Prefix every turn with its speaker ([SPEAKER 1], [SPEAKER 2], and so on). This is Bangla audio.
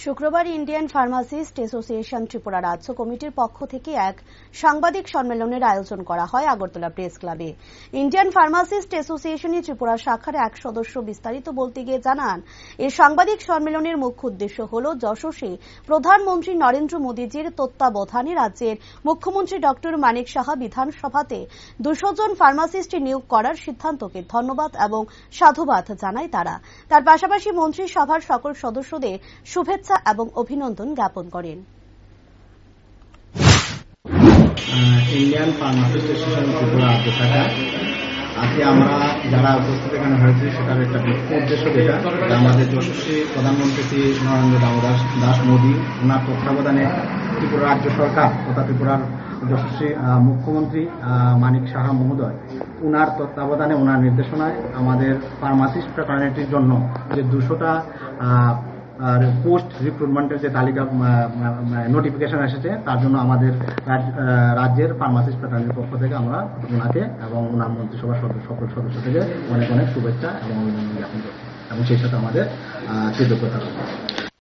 [SPEAKER 1] শুক্রবার ইন্ডিয়ান ফার্মাসিস্ট অ্যাসোসিয়েশন ত্রিপুরা রাজ্য কমিটির পক্ষ থেকে এক সাংবাদিক সম্মেলনের আয়োজন করা হয় আগরতলা প্রেস ক্লাবে। ইন্ডিয়ান ফার্মাসিস্ট অ্যাসোসিয়েশনের ত্রিপুরা শাখার এক সদস্য বিস্তারিত বলতে গিয়ে জানান, এই সাংবাদিক সম্মেলনের মুখ্য উদ্দেশ্য হল যশস্বী প্রধানমন্ত্রী নরেন্দ্র মোদীজির তত্ত্বাবধানে রাজ্যের মুখ্যমন্ত্রী ডক্টর মানিক সাহা বিধানসভাতে 200 জন ফার্মাসিস্ট নিয়োগ করার সিদ্ধান্তকে ধন্যবাদ এবং সাধুবাদ জানায় তারা। তার পাশাপাশি মন্ত্রিসভার সকল সদস্যদের শুভেচ্ছা এবং অভিনন্দন জ্ঞাপন করেন।
[SPEAKER 2] ইন্ডিয়ান ফার্মাসিস্ট অ্যাসোসিয়েশন ত্রিপুরা রাজ্য শাখা আজকে আমরা যারা উপস্থিত এখানে হয়েছি সেটার একটা মুখ্য উদ্দেশ্য যেটা আমাদের যশস্বী প্রধানমন্ত্রী নরেন্দ্র দাস মোদী ওনার তত্ত্বাবধানে ত্রিপুরা রাজ্য সরকার তথা ত্রিপুরার যশস্বী মুখ্যমন্ত্রী মানিক সাহা মহোদয় ওনার তত্ত্বাবধানে ওনার নির্দেশনায় আমাদের ফার্মাসিস্ট ফ্র্যাটার্নিটির জন্য যে 200টা আর পোস্ট রিক্রুটমেন্টের যে তালিকা নোটিফিকেশন এসেছে তার জন্য আমাদের রাজ্যের ফার্মাসিস্ট ফ্র্যাটার্নিটির পক্ষ থেকে আমরা ওনাকে এবং ওনার মন্ত্রিসভার সকল সদস্য থেকে অনেক অনেক শুভেচ্ছা এবং অভিনন্দন জ্ঞাপন করছি এবং সেই সাথে আমাদের কৃতজ্ঞতা।